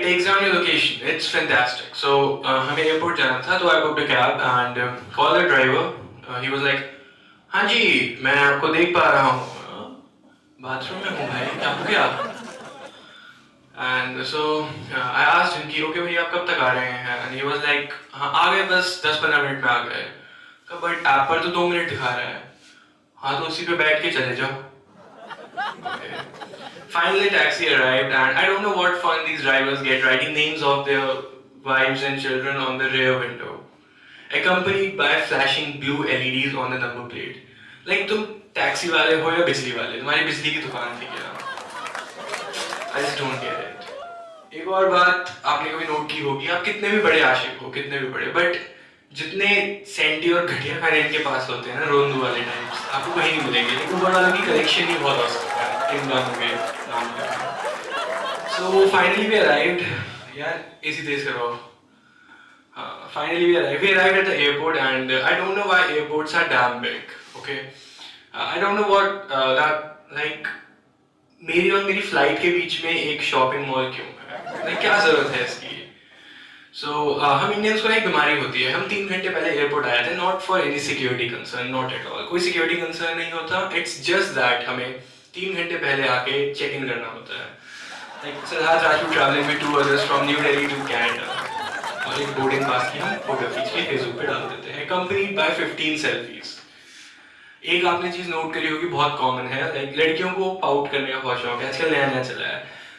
takes down your location. It's fantastic. So हमें airport जाना था, तो I booked a cab and called the driver. He was like, हाँ जी, मैं आपको देख पा रहा हूँ. बाथरूम में हूँ भाई, क्या हो गया? And so I asked him कि okay भैया आप कब तक आ रहे हैं? And he was like, हाँ आ गए, बस 10-15 मिनट में आ गए. बट ऐप पर तो 2 मिनट दिखा रहा है. हाँ तो उसी पे बैठ के चले जाओ. Okay. Finally, taxi arrived, and I don't know what fun these drivers get writing names of their wives and children on the rear window, accompanied by flashing blue LEDs on the number plate. Like तुम taxi वाले हो या बिजली वाले, तुम्हारी बिजली की दुकान थी क्या? I just don't get it. एक और बात आपने कभी नोट की होगी, आप कितने भी बड़े आशिक हो, कितने भी बड़े, बट जितने सेंटी और घटिया गाने इनके पास होते हैं ना, रोंदू वाले टाइप्स, आपको कहीं नहीं मिलेंगे. लेकिन ऊपर वालों की कलेक्शन ही बहुत औसम है इन गानों के नाम पे. So finally we arrived. यार AC तेज करो. Finally we arrived. We arrived at the airport, and I don't know why airports are damn big. Okay, I don't know what that like. मेरी और मेरी फ्लाइट के बीच में एक शॉपिंग मॉल क्यों है? like, क्या जरूरत है इसकी? So हम इंडियंस को ना एक बीमारी होती है. हम 3 घंटे पहले एयरपोर्ट आए थे, not for any security concern, not at all. कोई सिक्योरिटी कंसर्न नहीं होता. इट्स जस्ट दैट हमें 3 घंटे पहले आके चेक इन करना होता है. Like Siddharth Rajput traveling with 2 others from New Delhi to Canada. और एक बोर्डिंग पास की हम फोटो खींच के फेसबुक पे डाल देते हैं, accompanied by 15 selfies. एक आपने चीज नोट करी होगी, बहुत कॉमन है, लाइक लड़कियों को पाउट करने का बहुत शौक है. आजकल नया नया चला है,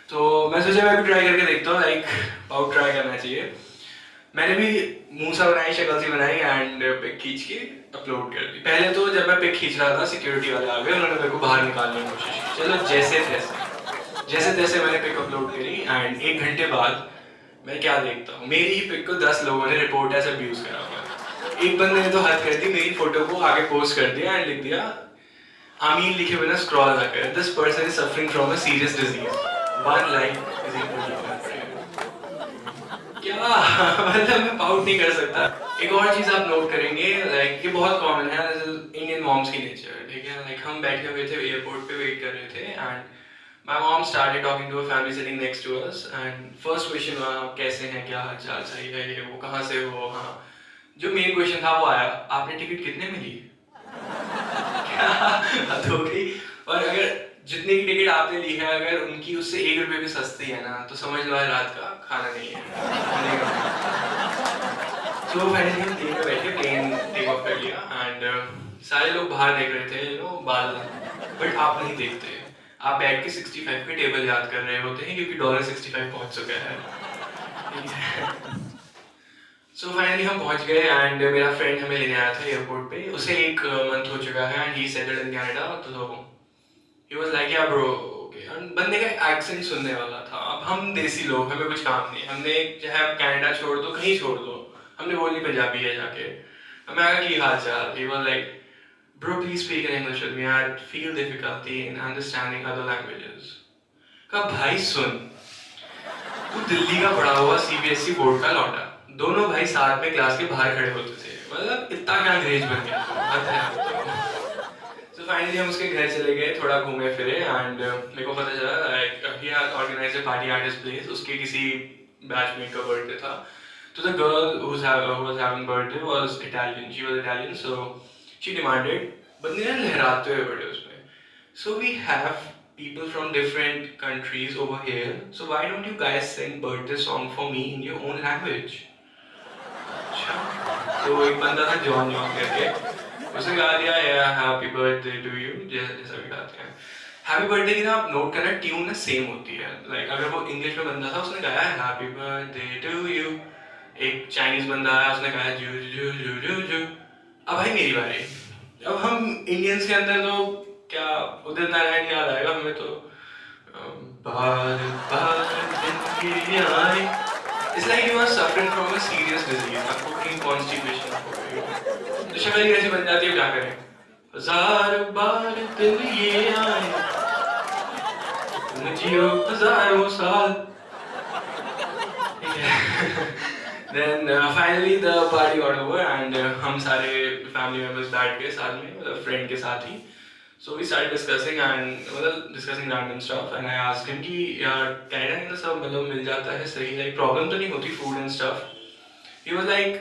तो मैं सोचा मैं भी ट्राई करके देखता हूँ. लाइक पाउट ट्राई करना चाहिए. मैंने भी मुंह सा बनाई, शक्ल सी बनाई एंड पिक खींच के अपलोड कर दी. पहले तो जब मैं पिक खींच रहा था, सिक्योरिटी वाले आ गए, उन्होंने मेरे को बाहर निकालने की कोशिश की. चलो जैसे तैसे मैंने पिक अपलोड करी. एंड 1 घंटे बाद मैं क्या देखता हूँ, मेरी ही पिक को 10 लोगों ने रिपोर्ट एज अब्यूज करा हुआ. एक बंदे ने तो हद कर दी, मेरी फोटो को आगे पोस्ट कर दिया एंड लिख दिया, आमीन लिखे बिना स्क्रॉल ना करें, this person is suffering from a serious disease, 1 like is equal to 1 prayer. क्या मतलब मैं पाउट नहीं कर सकता. एक और चीज आप नोट करेंगे, लाइक ये बहुत कॉमन है, इंडियन मॉम्स की नेचर. ठीक है, लाइक हम बैठे हुए थे एयरपोर्ट पे, वेट कर रहे थे, and my mom started talking to a family sitting next to us, and first question was कैसे हैं, क्या हाल चाल, सही है, ये वो, कहाँ से हो. हाँ, जो मेन क्वेश्चन था वो आया, आपने टिकट कितने में ली? क्या हद हो गई. और अगर जितने की टिकट आपने ली है, अगर उनकी उससे 1 रुपये भी सस्ती है ना, तो समझ लो रात का खाना नहीं है. तो फाइनली हम प्लेन में बैठे, प्लेन टेक ऑफ कर लिया, एंड सारे लोग बाहर देख रहे थे, बाल. बट आप नहीं देखते, आप बैठ के 65 के टेबल याद कर रहे होते हैं, क्योंकि $65 पहुंच चुका है. सो फाइनली हम पहुंच गए, एंड मेरा फ्रेंड हमें लेने आया था एयरपोर्ट पे. उसे 1 मंथ हो चुका है, and he settled in Canada. तो ही वाज लाइक या ब्रो, ओके. बंदे का एक्सेंट सुनने वाला था. अब हम देसी लोग, हमें कुछ काम नहीं, हमने चाहे आप कनाडा छोड़ दो, कहीं छोड़ दो, हमने बोलनी पंजाबी है जाके. हमें आया कि हाल चाल. He was like, bro, please speak in English with me. I feel difficulty in understanding other languages. का भाई सुन, तू दिल्ली का पढ़ा हुआ CBSE बोर्ड का लौटा, दोनों भाई साथ में क्लास के बाहर खड़े होते थे. मतलब इतना क्या अंग्रेज बन गया. So finally हम उसके घर चले गए, थोड़ा घूमे फिरे, एंड मेरे को पता चला like he had organized a party at his place. उसके किसी बैचमेट का बर्थडे था. So the girl who was having birthday was Italian. She was Italian, so she demanded, बंदे ने लहराते हुए बड़े उसमें, so we have people from different countries over here, so why don't you guys sing birthday song for me in your own language. अच्छा, तो एक बंदा था जॉन करके, उसने गा दिया हैप्पी बर्थडे टू यू, जैसा भी गाते हैं. हैप्पी बर्थडे की ना आप नोट करना, ट्यून ना सेम होती है. लाइक अगर वो इंग्लिश में बंदा था, उसने गाया हैप्पी बर्थडे टू यू. एक चाइनीज बंदा आया, उसने गाया जू जू जू जू जू. अब भाई मेरी बारी. अब हम इंडियंस के अंदर तो क्या उदित नारायण याद आएगा हमें, तो बार बार दिन आए. It's like you are suffering from a serious disease. आपको कहीं constipation हो गई, तो शक्ल कैसी बन जाती है, क्या करें. 1000 बार दिन ये आए, तुम जियो 1000 साल. Then finally the party got over, and हम सारे family members बैठ गए साथ में, मतलब friend के साथ ही. So we started discussing and discussing random stuff, and I asked him कि यार कनाडा में तो सब मतलब मिल जाता है सही, like problem तो नहीं होती food and stuff. He was like,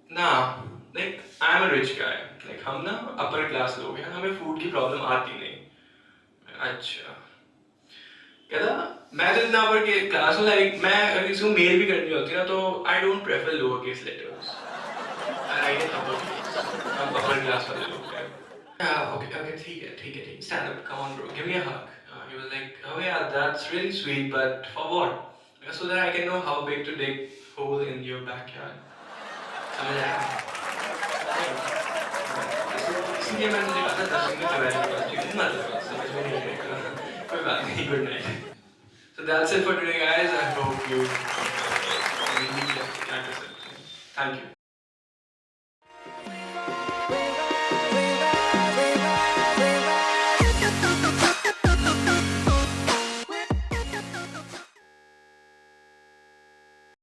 nah, like I'm a rich guy, like हम ना upper class लोग हैं, हमें food की problem आती नहीं. अच्छा, कहता मैं तो इतना upper के class हूँ, like मैं अगर किसी को mail भी करनी होती है ना तो I don't prefer lower case letters. I write in upper case. हम upper class वाले लोग हैं. Yeah, okay, okay, ठीक है, stand up, come on bro, give me a hug. He was like, oh yeah, that's really sweet, but for what? So that I can know how big to dig hole in your backyard. समझ आया? इसलिए मैंने तुझे कहा था 10 minute लगाने के बाद ठीक है ना, समझ में नहीं आएगा, कोई बात नहीं, good night. So that's it for today guys, I hope you really like this episode. Thank you.